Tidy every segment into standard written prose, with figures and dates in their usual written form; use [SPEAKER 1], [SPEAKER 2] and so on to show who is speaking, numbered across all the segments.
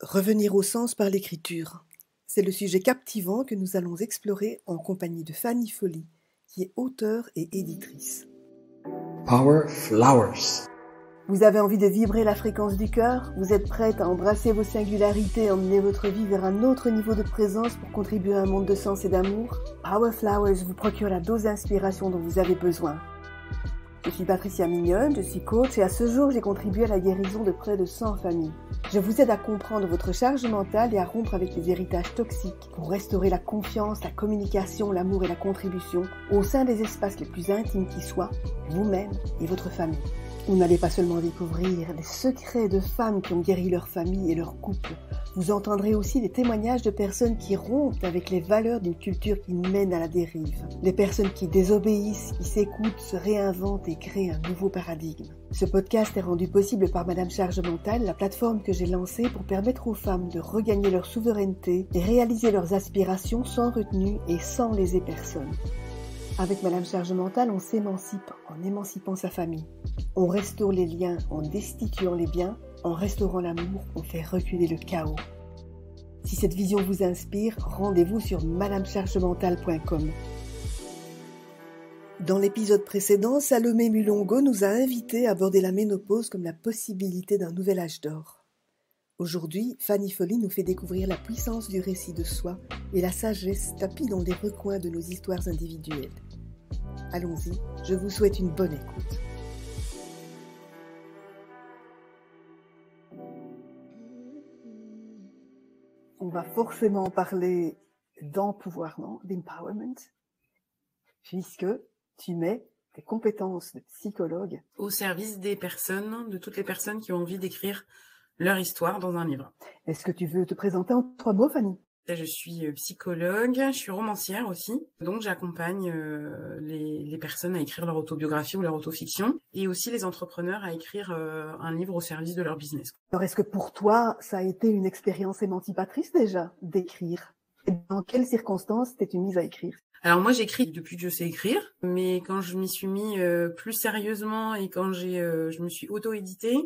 [SPEAKER 1] Revenir au sens par l'écriture. C'est le sujet captivant que nous allons explorer en compagnie de Fanny Folly, qui est auteure et éditrice.
[SPEAKER 2] Power Flowers.
[SPEAKER 1] Vous avez envie de vibrer la fréquence du cœur? Vous êtes prête à embrasser vos singularités et emmener votre vie vers un autre niveau de présence pour contribuer à un monde de sens et d'amour? Power Flowers vous procure la dose d'inspiration dont vous avez besoin. Je suis Patricia Mignonne, je suis coach et à ce jour, j'ai contribué à la guérison de près de 100 familles. Je vous aide à comprendre votre charge mentale et à rompre avec les héritages toxiques pour restaurer la confiance, la communication, l'amour et la contribution au sein des espaces les plus intimes qui soient, vous-même et votre famille. Vous n'allez pas seulement découvrir les secrets de femmes qui ont guéri leur famille et leur couple, vous entendrez aussi des témoignages de personnes qui rompent avec les valeurs d'une culture qui mène à la dérive. Des personnes qui désobéissent, qui s'écoutent, se réinventent et créent un nouveau paradigme. Ce podcast est rendu possible par Madame Charge Mentale, la plateforme que j'ai lancée pour permettre aux femmes de regagner leur souveraineté et réaliser leurs aspirations sans retenue et sans léser personne. Avec Madame Charge Mentale, on s'émancipe en émancipant sa famille. On restaure les liens en destituant les biens. En restaurant l'amour, on fait reculer le chaos. Si cette vision vous inspire, rendez-vous sur madamechargementale.com. Dans l'épisode précédent, Salomé Mulongo nous a invités à aborder la ménopause comme la possibilité d'un nouvel âge d'or. Aujourd'hui, Fanny Folly nous fait découvrir la puissance du récit de soi et la sagesse tapie dans les recoins de nos histoires individuelles. Allons-y, je vous souhaite une bonne écoute. On va forcément parler d'empouvoirment, d'empowerment, puisque tu mets tes compétences de psychologue
[SPEAKER 3] au service des personnes, de toutes les personnes qui ont envie d'écrire leur histoire dans un livre.
[SPEAKER 1] Est-ce que tu veux te présenter en 3 mots, Fanny?
[SPEAKER 3] Je suis psychologue, je suis romancière aussi, donc j'accompagne les personnes à écrire leur autobiographie ou leur autofiction, et aussi les entrepreneurs à écrire un livre au service de leur business.
[SPEAKER 1] Alors est-ce que pour toi, ça a été une expérience émancipatrice déjà, d'écrire? Et dans quelles circonstances t'es-tu mise à écrire?
[SPEAKER 3] Alors moi j'écris depuis que je sais écrire, mais quand je m'y suis mis plus sérieusement et quand je me suis auto-éditée,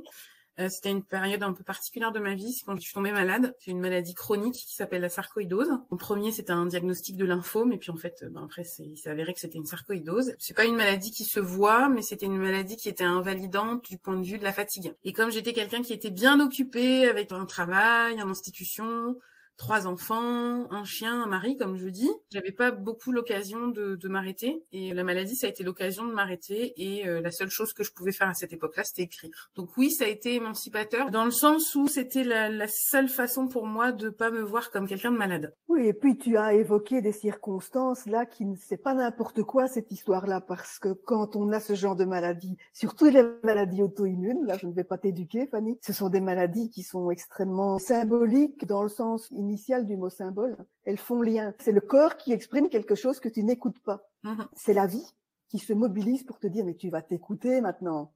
[SPEAKER 3] c'était une période un peu particulière de ma vie, c'est quand je suis tombée malade. C'est une maladie chronique qui s'appelle la sarcoïdose. En premier, c'était un diagnostic de lymphome, et puis en fait, après, il s'est avéré que c'était une sarcoïdose. C'est pas une maladie qui se voit, mais c'était une maladie qui était invalidante du point de vue de la fatigue. Et comme j'étais quelqu'un qui était bien occupé avec un travail, une institution, 3 enfants, un chien, un mari, comme je dis, j'avais pas beaucoup l'occasion de m'arrêter, et la maladie, ça a été l'occasion de m'arrêter, et la seule chose que je pouvais faire à cette époque-là, c'était écrire. Donc oui, ça a été émancipateur, dans le sens où c'était la seule façon pour moi de pas me voir comme quelqu'un de malade.
[SPEAKER 1] Oui, et puis tu as évoqué des circonstances là qui ne c'est pas n'importe quoi cette histoire-là, parce que quand on a ce genre de maladie, surtout les maladies auto-immunes, là je ne vais pas t'éduquer Fanny, ce sont des maladies qui sont extrêmement symboliques dans le sens initial du mot symbole. Elles font lien. C'est le corps qui exprime quelque chose que tu n'écoutes pas. C'est la vie qui se mobilise pour te dire mais tu vas t'écouter maintenant.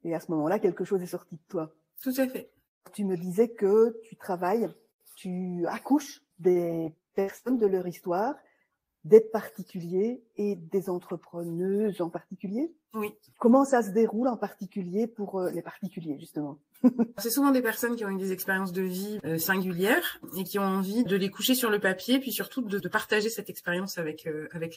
[SPEAKER 1] Et à ce moment-là, quelque chose est sorti de toi.
[SPEAKER 3] Tout à fait.
[SPEAKER 1] Tu me disais que tu travailles, tu accouches des personnes de leur histoire, des particuliers et des entrepreneuses en particulier.
[SPEAKER 3] Oui.
[SPEAKER 1] Comment ça se déroule en particulier pour les particuliers, justement?
[SPEAKER 3] C'est souvent des personnes qui ont eu des expériences de vie singulières et qui ont envie de les coucher sur le papier, puis surtout de partager cette expérience avec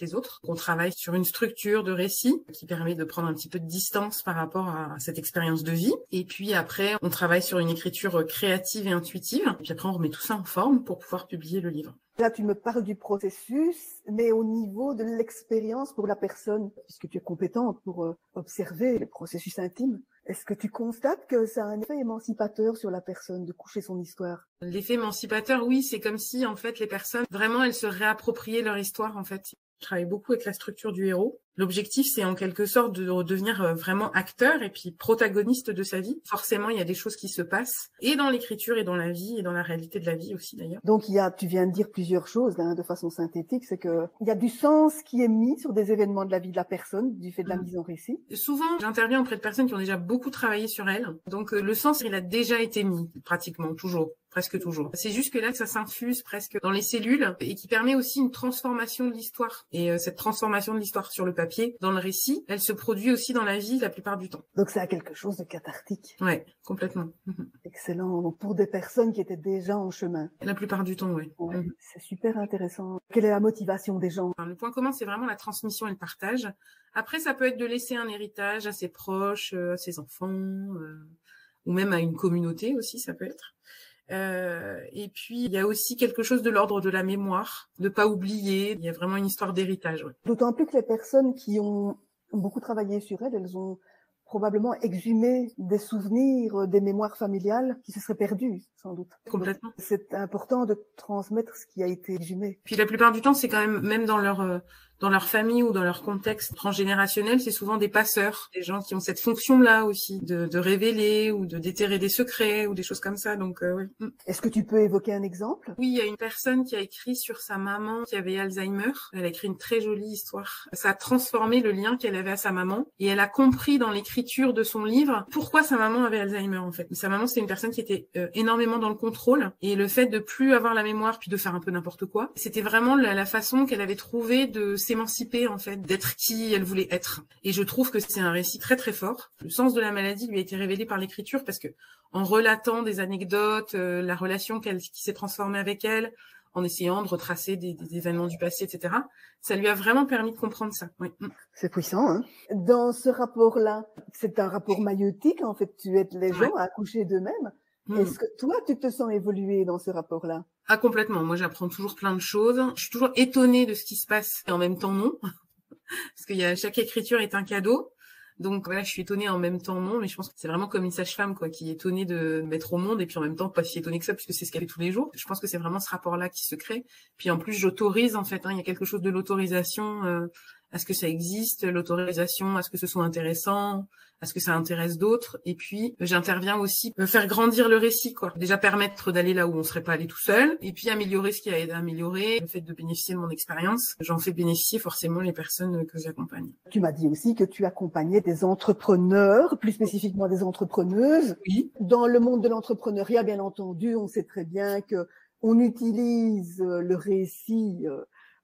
[SPEAKER 3] les autres. On travaille sur une structure de récit qui permet de prendre un petit peu de distance par rapport à cette expérience de vie. Et puis après, on travaille sur une écriture créative et intuitive. Et puis après, on remet tout ça en forme pour pouvoir publier le livre.
[SPEAKER 1] Là, tu me parles du processus, mais au niveau de l'expérience pour la personne, puisque tu es compétente pour observer le processus intime, est-ce que tu constates que ça a un effet émancipateur sur la personne de coucher son histoire?
[SPEAKER 3] L'effet émancipateur, oui, c'est comme si, en fait, les personnes, vraiment, elles se réappropriaient leur histoire, en fait. Je travaille beaucoup avec la structure du héros. L'objectif, c'est en quelque sorte de devenir vraiment acteur et puis protagoniste de sa vie. Forcément, il y a des choses qui se passent, et dans l'écriture, et dans la vie, et dans la réalité de la vie aussi, d'ailleurs.
[SPEAKER 1] Donc, tu viens de dire plusieurs choses hein, de façon synthétique, c'est que il y a du sens qui est mis sur des événements de la vie de la personne, du fait de la mise en récit.
[SPEAKER 3] Souvent, j'interviens auprès de personnes qui ont déjà beaucoup travaillé sur elles. Donc, le sens, il a déjà été mis, pratiquement, toujours. presque toujours. C'est juste que là, ça s'infuse presque dans les cellules et qui permet aussi une transformation de l'histoire. Et cette transformation de l'histoire sur le papier, dans le récit, elle se produit aussi dans la vie la plupart du temps.
[SPEAKER 1] Donc ça a quelque chose de cathartique.
[SPEAKER 3] Ouais, complètement.
[SPEAKER 1] Excellent. Donc pour des personnes qui étaient déjà en chemin.
[SPEAKER 3] La plupart du temps, oui.
[SPEAKER 1] Ouais, c'est super intéressant. Quelle est la motivation des gens?
[SPEAKER 3] Enfin, le point commun, c'est vraiment la transmission et le partage. Après, ça peut être de laisser un héritage à ses proches, à ses enfants, ou même à une communauté aussi, ça peut être. Et puis, il y a aussi quelque chose de l'ordre de la mémoire, de pas oublier. Il y a vraiment une histoire d'héritage. Ouais.
[SPEAKER 1] D'autant plus que les personnes qui ont beaucoup travaillé sur elles ont probablement exhumé des souvenirs, des mémoires familiales qui se seraient perdues, sans doute.
[SPEAKER 3] Complètement.
[SPEAKER 1] Donc, c'est important de transmettre ce qui a été exhumé.
[SPEAKER 3] Puis la plupart du temps, c'est quand même dans leur famille ou dans leur contexte transgénérationnel, c'est souvent des passeurs, des gens qui ont cette fonction-là aussi, de révéler ou de déterrer des secrets ou des choses comme ça. Donc, oui.
[SPEAKER 1] Est-ce que tu peux évoquer un exemple?
[SPEAKER 3] Oui, il y a une personne qui a écrit sur sa maman qui avait Alzheimer. Elle a écrit une très jolie histoire. Ça a transformé le lien qu'elle avait à sa maman et elle a compris dans l'écriture de son livre pourquoi sa maman avait Alzheimer en fait. Sa maman, c'était une personne qui était énormément dans le contrôle et le fait de plus avoir la mémoire puis de faire un peu n'importe quoi, c'était vraiment la façon qu'elle avait trouvé de s'émanciper en fait, d'être qui elle voulait être. Et je trouve que c'est un récit très très fort. Le sens de la maladie lui a été révélé par l'écriture parce que en relatant des anecdotes, la relation qui s'est transformée avec elle, en essayant de retracer des événements du passé, etc. Ça lui a vraiment permis de comprendre ça. Oui.
[SPEAKER 1] C'est puissant, hein. Dans ce rapport-là, c'est un rapport maïeutique, en fait. Tu aides les gens à accoucher d'eux-mêmes. Est-ce que toi, tu te sens évoluer dans ce rapport-là?
[SPEAKER 3] Ah, complètement. Moi, j'apprends toujours plein de choses. Je suis toujours étonnée de ce qui se passe et en même temps non. Parce que chaque écriture est un cadeau. Donc voilà, je suis étonnée en même temps non, mais je pense que c'est vraiment comme une sage-femme quoi, qui est étonnée de mettre au monde et puis en même temps pas si étonnée que ça puisque c'est ce qu'elle fait tous les jours. Je pense que c'est vraiment ce rapport-là qui se crée. Puis en plus, j'autorise en fait. Il y a quelque chose de l'autorisation à ce que ça existe, l'autorisation à ce que ce soit intéressant, à ce que ça intéresse d'autres. Et puis j'interviens aussi faire grandir le récit quoi. Déjà permettre d'aller là où on serait pas allé tout seul, et puis améliorer ce qui a aidé à améliorer. Le fait de bénéficier de mon expérience, j'en fais bénéficier forcément les personnes que j'accompagne.
[SPEAKER 1] Tu m'as dit aussi que tu accompagnais des entrepreneurs, plus spécifiquement des entrepreneuses.
[SPEAKER 3] Oui.
[SPEAKER 1] Dans le monde de l'entrepreneuriat, bien entendu, on sait très bien que on utilise le récit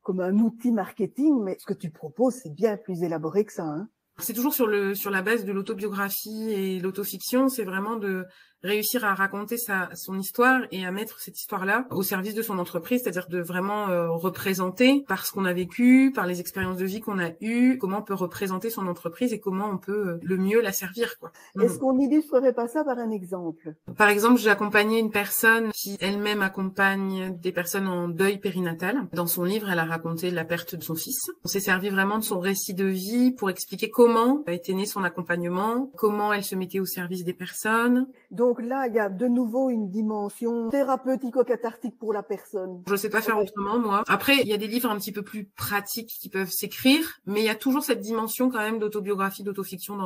[SPEAKER 1] comme un outil marketing, mais ce que tu proposes, c'est bien plus élaboré que ça, hein.
[SPEAKER 3] C'est toujours sur la base de l'autobiographie et l'autofiction, c'est vraiment de réussir à raconter son histoire et à mettre cette histoire-là au service de son entreprise, c'est-à-dire de vraiment représenter par ce qu'on a vécu, par les expériences de vie qu'on a eues, comment on peut représenter son entreprise et comment on peut le mieux la servir, quoi.
[SPEAKER 1] Est-ce qu'on n'illustrerait pas ça par un exemple?
[SPEAKER 3] Par exemple, j'ai accompagné une personne qui elle-même accompagne des personnes en deuil périnatal. Dans son livre, elle a raconté la perte de son fils. On s'est servi vraiment de son récit de vie pour expliquer comment était né son accompagnement, comment elle se mettait au service des personnes.
[SPEAKER 1] Donc là, il y a de nouveau une dimension thérapeutique-cathartique pour la personne.
[SPEAKER 3] Je sais pas faire autrement, moi. Après, il y a des livres un petit peu plus pratiques qui peuvent s'écrire, mais il y a toujours cette dimension quand même d'autobiographie, d'autofiction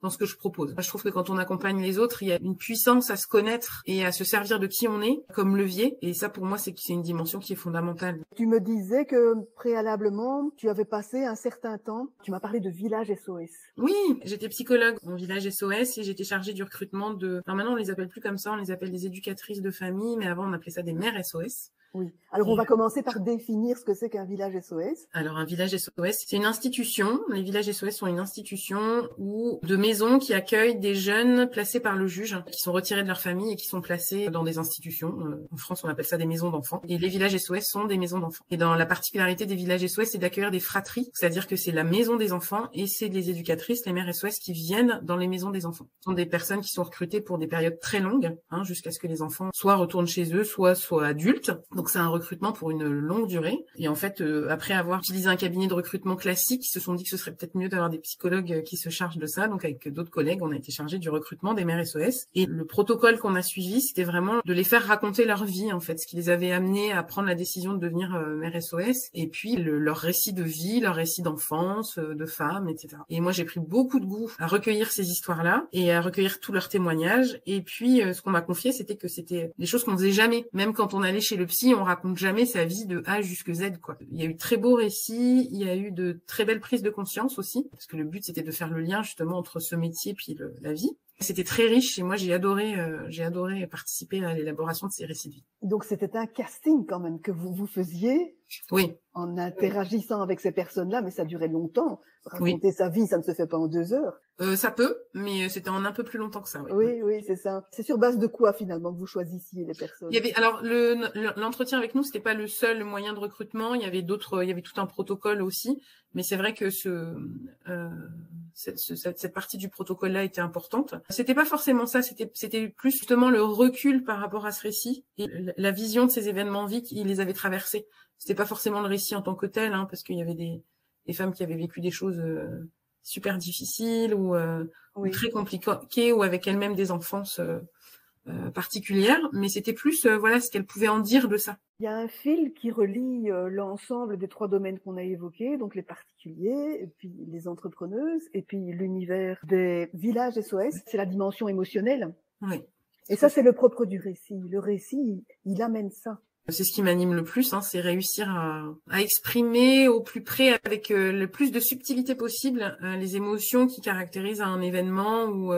[SPEAKER 3] dans ce que je propose. Je trouve que quand on accompagne les autres, il y a une puissance à se connaître et à se servir de qui on est comme levier. Et ça, pour moi, c'est une dimension qui est fondamentale.
[SPEAKER 1] Tu me disais que préalablement, tu avais passé un certain temps. Tu m'as parlé de Village SOS.
[SPEAKER 3] Oui, j'étais psychologue en Village SOS et j'étais chargée du recrutement Alors maintenant, on les appelle plus comme ça, on les appelle des éducatrices de famille, mais avant, on appelait ça des mères SOS.
[SPEAKER 1] Oui. Alors, on va commencer par définir ce que c'est qu'un village SOS.
[SPEAKER 3] Alors, un village SOS, c'est une institution. Les villages SOS sont une institution de maisons qui accueillent des jeunes placés par le juge, qui sont retirés de leur famille et qui sont placés dans des institutions. En France, on appelle ça des maisons d'enfants. Et les villages SOS sont des maisons d'enfants. Et dans la particularité des villages SOS, c'est d'accueillir des fratries, c'est-à-dire que c'est la maison des enfants et c'est les éducatrices, les mères SOS qui viennent dans les maisons des enfants. Ce sont des personnes qui sont recrutées pour des périodes très longues, jusqu'à ce que les enfants soit retournent chez eux, soit adultes. Donc c'est un recrutement pour une longue durée. Et en fait, après avoir utilisé un cabinet de recrutement classique, ils se sont dit que ce serait peut-être mieux d'avoir des psychologues qui se chargent de ça. Donc avec d'autres collègues, on a été chargés du recrutement des mères SOS. Et le protocole qu'on a suivi, c'était vraiment de les faire raconter leur vie, en fait, ce qui les avait amenés à prendre la décision de devenir mères SOS. Et puis leur récit de vie, leur récit d'enfance, de femmes, etc. Et moi, j'ai pris beaucoup de goût à recueillir ces histoires-là et à recueillir tous leurs témoignages. Et puis, ce qu'on m'a confié, c'était que c'était des choses qu'on faisait jamais. Même quand on allait chez le psy, on raconte jamais sa vie de A jusqu'à Z, quoi. Il y a eu de très beaux récits, il y a eu de très belles prises de conscience aussi, parce que le but c'était de faire le lien justement entre ce métier puis la vie. C'était très riche et moi j'ai adoré participer à l'élaboration de ces récits de vie.
[SPEAKER 1] Donc c'était un casting quand même que vous faisiez
[SPEAKER 3] Oui.
[SPEAKER 1] En interagissant avec ces personnes-là, mais ça durait longtemps. Raconter sa vie, ça ne se fait pas en 2 heures.
[SPEAKER 3] Ça peut, mais c'était en un peu plus longtemps que ça.
[SPEAKER 1] Oui, c'est ça. C'est sur base de quoi finalement que vous choisissiez les personnes?
[SPEAKER 3] Il y avait alors l'entretien avec nous, c'était pas le seul moyen de recrutement. Il y avait tout un protocole aussi. Mais c'est vrai que cette partie du protocole-là était importante. C'était pas forcément ça. C'était plus justement le recul par rapport à ce récit et la vision de ces événements de vie qui les avaient traversés. C'était pas forcément le récit en tant que tel, parce qu'il y avait des femmes qui avaient vécu des choses super difficiles ou très compliquées ou avec elles-mêmes des enfances particulières, mais c'était plus ce qu'elles pouvaient en dire de ça.
[SPEAKER 1] Il y a un fil qui relie l'ensemble des 3 domaines qu'on a évoqués, donc les particuliers, et puis les entrepreneuses, et puis l'univers des villages SOS, c'est la dimension émotionnelle.
[SPEAKER 3] Oui.
[SPEAKER 1] Et ça, c'est le propre du récit. Le récit, il amène ça.
[SPEAKER 3] C'est ce qui m'anime le plus, c'est réussir à exprimer au plus près, avec le plus de subtilité possible, les émotions qui caractérisent un événement ou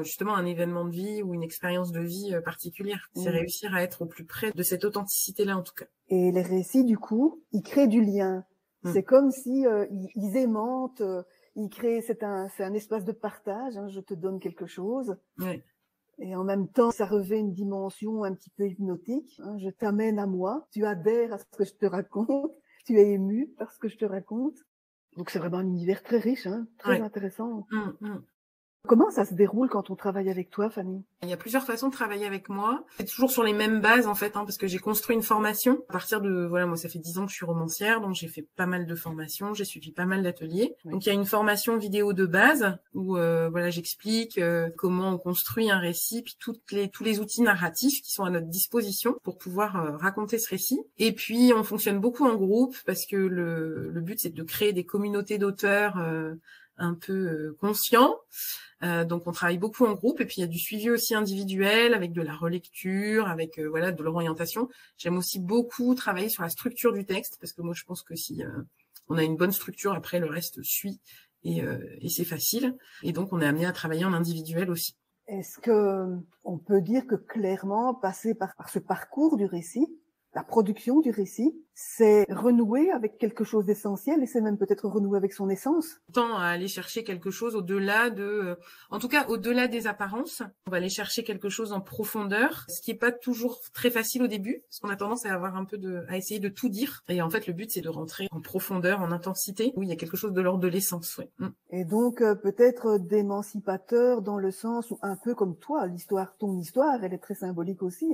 [SPEAKER 3] justement un événement de vie ou une expérience de vie particulière. C'est réussir à être au plus près de cette authenticité-là en tout cas.
[SPEAKER 1] Et les récits, du coup, ils créent du lien. C'est comme si ils aimantent, ils créent, c'est un espace de partage. Je te donne quelque chose.
[SPEAKER 3] Oui.
[SPEAKER 1] Et en même temps, ça revêt une dimension un petit peu hypnotique. Je t'amène à moi, tu adhères à ce que je te raconte, tu es ému par ce que je te raconte. Donc c'est vraiment un univers très riche, très intéressant. Comment ça se déroule quand on travaille avec toi, Fanny?
[SPEAKER 3] Il y a plusieurs façons de travailler avec moi. C'est toujours sur les mêmes bases en fait, parce que j'ai construit une formation à partir de moi ça fait 10 ans que je suis romancière, donc j'ai fait pas mal de formations, j'ai suivi pas mal d'ateliers. Oui. Donc il y a une formation vidéo de base où j'explique comment on construit un récit, puis tous les outils narratifs qui sont à notre disposition pour pouvoir raconter ce récit. Et puis on fonctionne beaucoup en groupe parce que le but c'est de créer des communautés d'auteurs un peu conscients. Donc on travaille beaucoup en groupe et puis il y a du suivi aussi individuel avec de la relecture, avec de l'orientation. J'aime aussi beaucoup travailler sur la structure du texte parce que moi je pense que si on a une bonne structure, après le reste suit et c'est facile. Et donc on est amené à travailler en individuel aussi.
[SPEAKER 1] Est-ce que on peut dire que clairement passer par ce parcours du récit, la production du récit, c'est renouer avec quelque chose d'essentiel et c'est même peut-être renouer avec son essence.
[SPEAKER 3] Tant à aller chercher quelque chose au-delà en tout cas au-delà des apparences. On va aller chercher quelque chose en profondeur, ce qui est pas toujours très facile au début, parce qu'on a tendance à avoir à essayer de tout dire. Et en fait, le but c'est de rentrer en profondeur, en intensité, où il y a quelque chose de l'ordre de l'essence. Oui.
[SPEAKER 1] Et donc peut-être d'émancipateur dans le sens où un peu comme toi, ton histoire, elle est très symbolique aussi.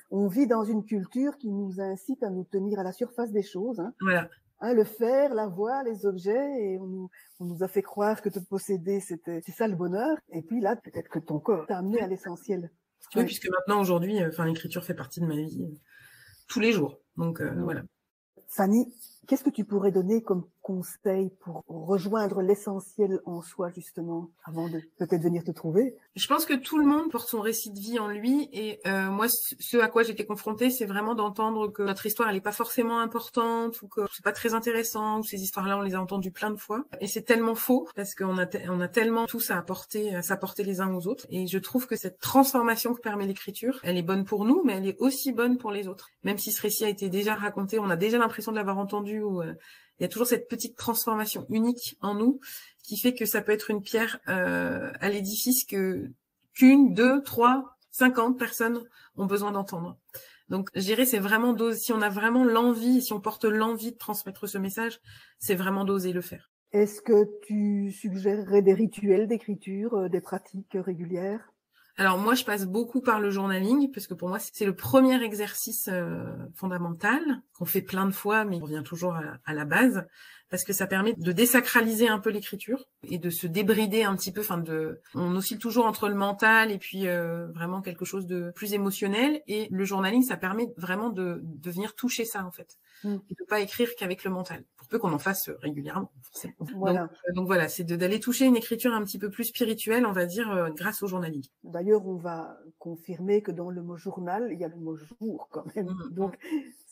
[SPEAKER 1] On vit dans une culture qui nous incite à nous tenir à la surface des choses.
[SPEAKER 3] Voilà.
[SPEAKER 1] Le faire, la voix, les objets, et on nous a fait croire que te posséder, c'est ça le bonheur. Et puis là, peut-être que ton corps t'a amené à l'essentiel.
[SPEAKER 3] Oui, puisque maintenant, aujourd'hui, l'écriture fait partie de ma vie tous les jours. Donc voilà.
[SPEAKER 1] Fanny, qu'est-ce que tu pourrais donner comme conseil pour rejoindre l'essentiel en soi, justement, avant de peut-être venir te trouver?
[SPEAKER 3] Je pense que tout le monde porte son récit de vie en lui et moi, ce à quoi j'étais confrontée, c'est vraiment d'entendre que notre histoire, elle est pas forcément importante ou que c'est pas très intéressant ou ces histoires-là, on les a entendues plein de fois. Et c'est tellement faux parce qu'on a tellement tous à s'apporter les uns aux autres. Et je trouve que cette transformation que permet l'écriture, elle est bonne pour nous, mais elle est aussi bonne pour les autres. Même si ce récit a été déjà raconté, on a déjà l'impression de l'avoir entendu ou il y a toujours cette petite transformation unique en nous qui fait que ça peut être une pierre à l'édifice qu'une, 2, 3, 50 personnes ont besoin d'entendre. Donc, je dirais, c'est vraiment d'oser. Si on a vraiment l'envie, si on porte l'envie de transmettre ce message, c'est vraiment d'oser le faire.
[SPEAKER 1] Est-ce que tu suggérerais des rituels d'écriture, des pratiques régulières?
[SPEAKER 3] Alors moi, je passe beaucoup par le journaling parce que pour moi, c'est le premier exercice fondamental qu'on fait plein de fois, mais on revient toujours à la base parce que ça permet de désacraliser un peu l'écriture et de se débrider un petit peu. On oscille toujours entre le mental et puis vraiment quelque chose de plus émotionnel. Et le journaling, ça permet vraiment de venir toucher ça en fait et de pas écrire qu'avec le mental. Pour peu qu'on en fasse régulièrement. Voilà. Donc voilà, c'est d'aller toucher une écriture un petit peu plus spirituelle, on va dire, grâce au journaling.
[SPEAKER 1] D'ailleurs, on va confirmer que dans le mot journal, il y a le mot jour quand même. Donc,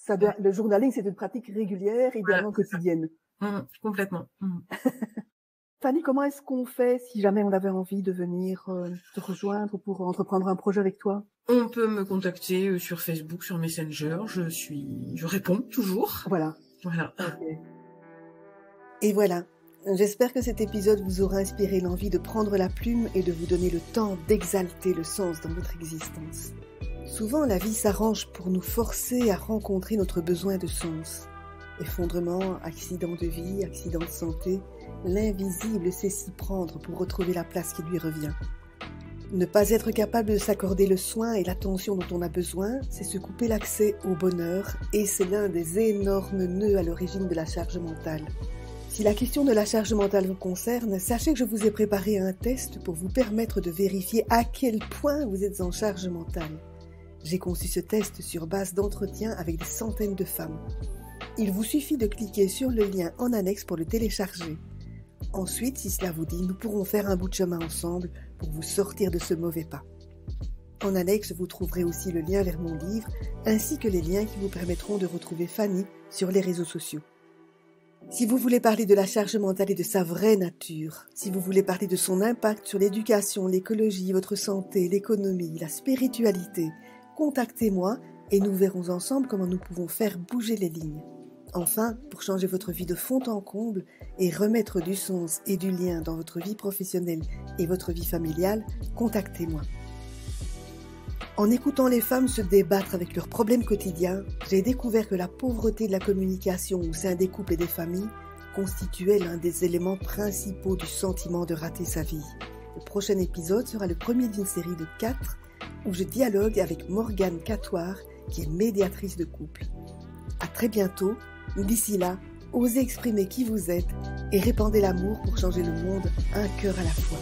[SPEAKER 1] le journaling, c'est une pratique régulière, idéalement quotidienne.
[SPEAKER 3] Complètement.
[SPEAKER 1] Fanny, comment est-ce qu'on fait si jamais on avait envie de venir te rejoindre pour entreprendre un projet avec toi?
[SPEAKER 3] On peut me contacter sur Facebook, sur Messenger. Je réponds toujours.
[SPEAKER 1] Voilà.
[SPEAKER 3] Voilà.
[SPEAKER 1] Okay. Et voilà. J'espère que cet épisode vous aura inspiré l'envie de prendre la plume et de vous donner le temps d'exalter le sens dans votre existence. Souvent, la vie s'arrange pour nous forcer à rencontrer notre besoin de sens. Effondrement, accident de vie, accident de santé, l'invisible sait s'y prendre pour retrouver la place qui lui revient. Ne pas être capable de s'accorder le soin et l'attention dont on a besoin, c'est se couper l'accès au bonheur et c'est l'un des énormes nœuds à l'origine de la charge mentale. Si la question de la charge mentale vous concerne, sachez que je vous ai préparé un test pour vous permettre de vérifier à quel point vous êtes en charge mentale. J'ai conçu ce test sur base d'entretiens avec des centaines de femmes. Il vous suffit de cliquer sur le lien en annexe pour le télécharger. Ensuite, si cela vous dit, nous pourrons faire un bout de chemin ensemble pour vous sortir de ce mauvais pas. En annexe, vous trouverez aussi le lien vers mon livre, ainsi que les liens qui vous permettront de retrouver Fanny sur les réseaux sociaux. Si vous voulez parler de la charge mentale et de sa vraie nature, si vous voulez parler de son impact sur l'éducation, l'écologie, votre santé, l'économie, la spiritualité, contactez-moi et nous verrons ensemble comment nous pouvons faire bouger les lignes. Enfin, pour changer votre vie de fond en comble et remettre du sens et du lien dans votre vie professionnelle et votre vie familiale, contactez-moi. En écoutant les femmes se débattre avec leurs problèmes quotidiens, j'ai découvert que la pauvreté de la communication au sein des couples et des familles constituait l'un des éléments principaux du sentiment de rater sa vie. Le prochain épisode sera le premier d'une série de 4 où je dialogue avec Morgane Catoire, qui est médiatrice de couple. À très bientôt. D'ici là, osez exprimer qui vous êtes et répandez l'amour pour changer le monde un cœur à la fois.